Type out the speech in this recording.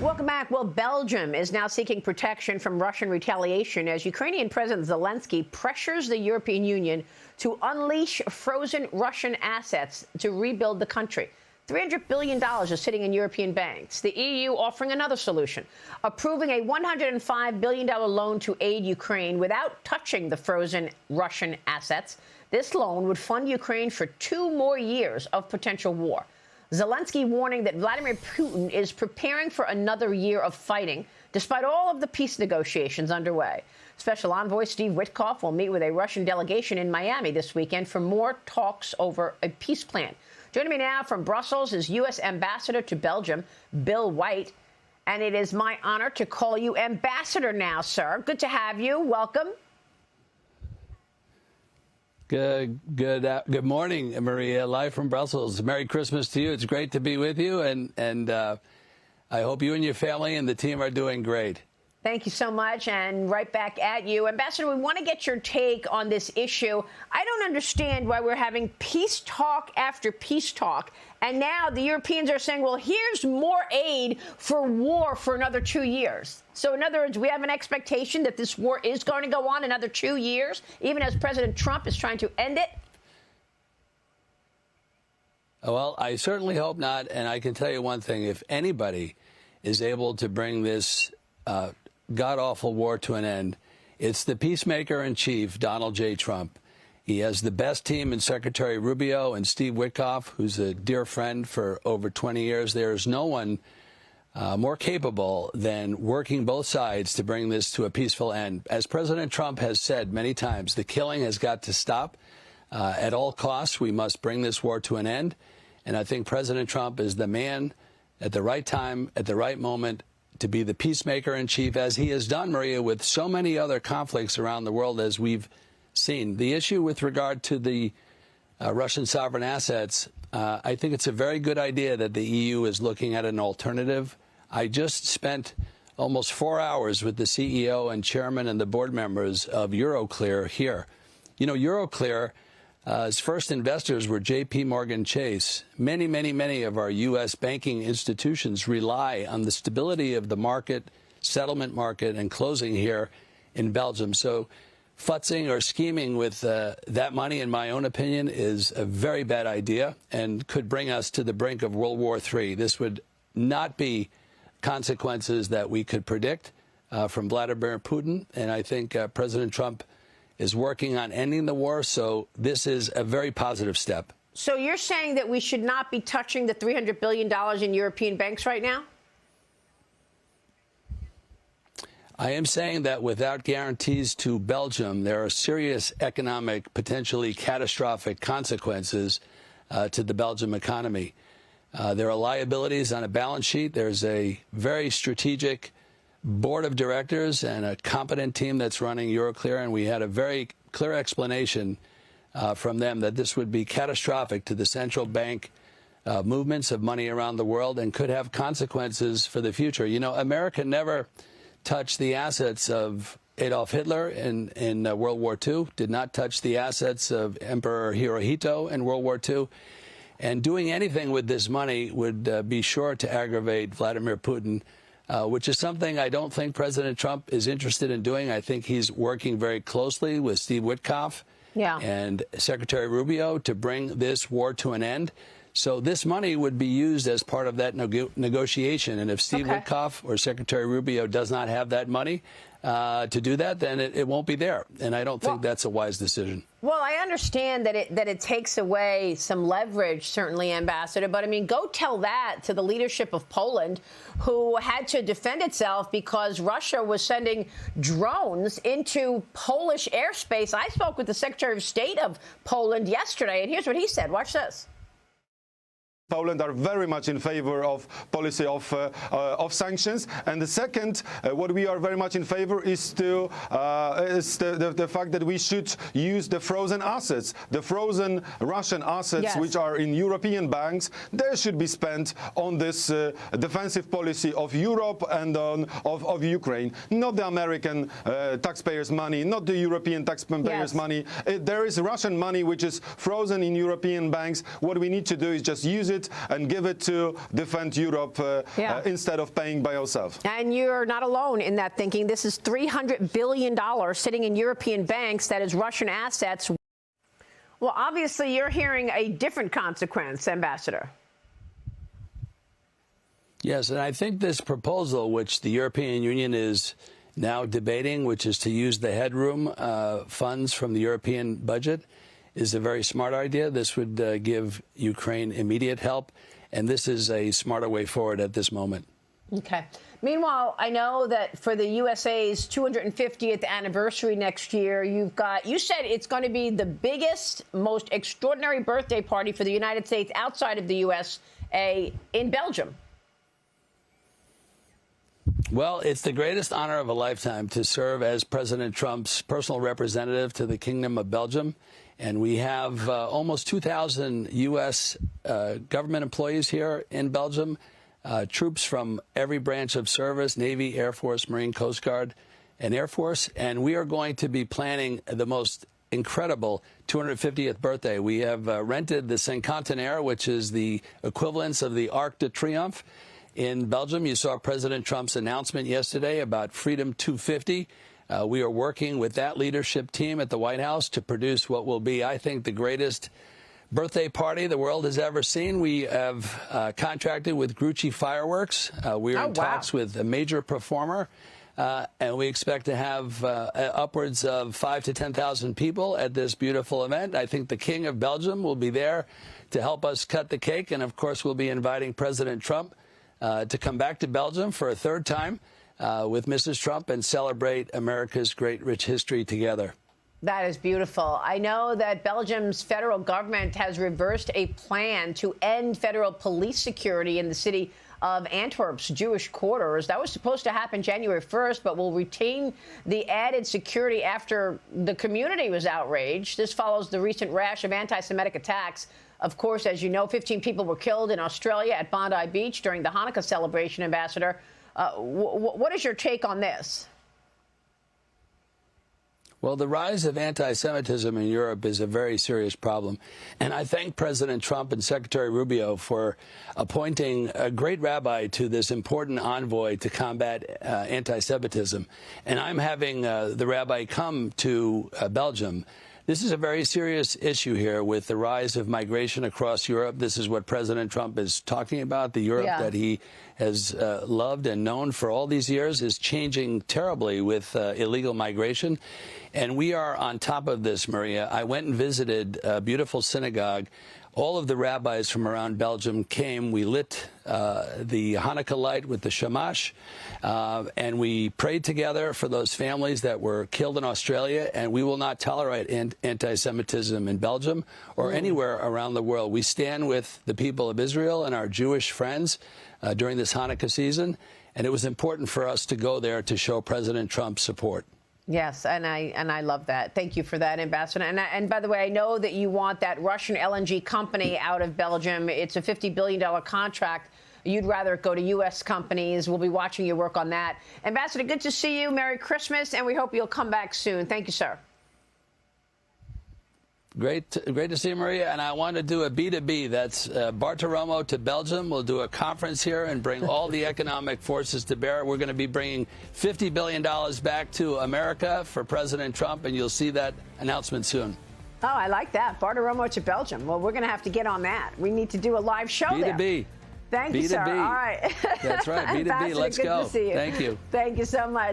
Welcome back. Well, Belgium is now seeking protection from Russian retaliation as Ukrainian President Zelensky pressures the European Union to unleash frozen Russian assets to rebuild the country. $300 billion is sitting in European banks. The EU offering another solution, approving a $105 billion loan to aid Ukraine without touching the frozen Russian assets. This loan would fund Ukraine for 2 more years of potential war. Zelensky warning that Vladimir Putin is preparing for another year of fighting, despite all of the peace negotiations underway. Special Envoy Steve Witkoff will meet with a Russian delegation in Miami this weekend for more talks over a peace plan. Joining me now from Brussels is U.S. Ambassador to Belgium, Bill White. And it is my honor to call you Ambassador now, sir. Good to have you. Welcome. Good morning, Maria, live from Brussels. Merry Christmas to you. It's great to be with you, and I hope you and your family and the team are doing great. Thank you so much, and right back at you. Ambassador, we want to get your take on this issue. I don't understand why we're having peace talk after peace talk, and now the Europeans are saying, well, here's more aid for war for another 2 years. So in other words, we have an expectation that this war is going to go on another 2 years, even as President Trump is trying to end it? Well, I certainly hope not, and I can tell you one thing. If anybody is able to bring this god-awful war to an end, it's the peacemaker-in-chief, Donald J. Trump. He has the best team in Secretary Rubio and Steve Witkoff, who's a dear friend for over 20 years. There is no one more capable than working both sides to bring this to a peaceful end. As President Trump has said many times, the killing has got to stop. At all costs, we must bring this war to an end. And I think President Trump is the man at the right time, at the right moment, to be the peacemaker-in-chief, as he has done, Maria, with so many other conflicts around the world, as we've seen. The issue with regard to the Russian sovereign assets, I think it's a very good idea that the EU is looking at an alternative. I just spent almost 4 hours with the CEO and chairman and the board members of Euroclear here. You know, Euroclear, its first investors were J.P. Morgan Chase. Many of our U.S. banking institutions rely on the stability of the market, settlement market, and closing here in Belgium. So futzing or scheming with that money, in my own opinion, is a very bad idea and could bring us to the brink of World War III. This would not be consequences that we could predict from Vladimir Putin, and I think President Trump is working on ending the war, so this is a very positive step. So you're saying that we should not be touching the $300 billion in European banks right now? I am saying that without guarantees to Belgium, there are serious economic, potentially catastrophic consequences to the Belgium economy. There are liabilities on a balance sheet. There's a very strategic board of directors and a competent team that's running Euroclear, and we had a very clear explanation from them that this would be catastrophic to the central bank movements of money around the world and could have consequences for the future. You know, America never touched the assets of Adolf Hitler in World War II, did not touch the assets of Emperor Hirohito in World War II. And doing anything with this money would be sure to aggravate Vladimir Putin, which is something I don't think President Trump is interested in doing. I think he's working very closely with Steve Witkoff and Secretary Rubio to bring this war to an end. So this money would be used as part of that negotiation. And if Steve Witkoff or Secretary Rubio does not have that money to do that, then it won't be there. And I don't think that's a wise decision. Well, I understand that it takes away some leverage, certainly, Ambassador. But, I mean, go tell that to the leadership of Poland, who had to defend itself because Russia was sending drones into Polish airspace. I spoke with the Secretary of State of Poland yesterday, and here's what he said. Watch this. Poland are very much in favor of policy of sanctions, and the second, what we are very much in favor is the fact that we should use the frozen assets, the frozen Russian assets, which are in European banks. They should be spent on this defensive policy of Europe and of Ukraine, not the American taxpayers' money, not the European taxpayers' money. There is Russian money which is frozen in European banks. What we need to do is just use it it and give it to defend Europe instead of paying by ourselves. And you're not alone in that thinking. This is $300 billion sitting in European banks that is Russian assets. Well, obviously, you're hearing a different consequence, Ambassador. Yes, and I think this proposal, which the European Union is now debating, which is to use the headroom funds from the European budget, is a very smart idea. This would give Ukraine immediate help, and this is a smarter way forward at this moment. Okay. Meanwhile, I know that for the USA's 250th anniversary next year, you said it's going to be the biggest, most extraordinary birthday party for the United States outside of the USA in Belgium. Well, it's the greatest honor of a lifetime to serve as President Trump's personal representative to the Kingdom of Belgium. And we have almost 2,000 U.S. government employees here in Belgium, troops from every branch of service, Navy, Air Force, Marine, Coast Guard, and Air Force. And we are going to be planning the most incredible 250th birthday. We have rented the Cinquantenaire, which is the equivalence of the Arc de Triomphe. In Belgium, you saw President Trump's announcement yesterday about Freedom 250. We are working with that leadership team at the White House to produce what will be, I think, the greatest birthday party the world has ever seen. We have contracted with Grucci Fireworks. We are in talks with a major performer, and we expect to have upwards of 5,000 to 10,000 people at this beautiful event. I think the King of Belgium will be there to help us cut the cake, and of course, we'll be inviting President Trump to come back to Belgium for a third time with Mrs. Trump and celebrate America's great rich history together. That is beautiful. I know that Belgium's federal government has reversed a plan to end federal police security in the city of Antwerp's Jewish quarters. That was supposed to happen January 1st, but will retain the added security after the community was outraged. This follows the recent rash of anti-Semitic attacks. Of course, as you know, 15 people were killed in Australia at Bondi Beach during the Hanukkah celebration, Ambassador. What is your take on this? Well, the rise of anti-Semitism in Europe is a very serious problem. And I thank President Trump and Secretary Rubio for appointing a great rabbi to this important envoy to combat anti-Semitism. And I'm having the rabbi come to Belgium. This is a very serious issue here with the rise of migration across Europe. This is what President Trump is talking about. The Europe that he has loved and known for all these years is changing terribly with illegal migration. And we are on top of this, Maria. I went and visited a beautiful synagogue. All of the rabbis from around Belgium came. We lit the Hanukkah light with the shamash, and we prayed together for those families that were killed in Australia. And we will not tolerate anti-Semitism in Belgium or anywhere around the world. We stand with the people of Israel and our Jewish friends during this Hanukkah season, and it was important for us to go there to show President Trump's support. Yes, and I love that. Thank you for that, Ambassador. And by the way, I know that you want that Russian LNG company out of Belgium. It's a $50 billion contract. You'd rather it go to U.S. companies. We'll be watching your work on that. Ambassador, good to see you. Merry Christmas, and we hope you'll come back soon. Thank you, sir. Great to see you, Maria. And I want to do a B2B. That's Bartiromo to Belgium. We'll do a conference here and bring all the economic forces to bear. We're going to be bringing $50 billion back to America for President Trump, and you'll see that announcement soon. Oh, I like that. Bartiromo to Belgium. Well, we're going to have to get on that. We need to do a live show there. B2B. Thank you, sir. All right. That's right. B2B. Let's go. Good to see you. Thank you. Thank you so much.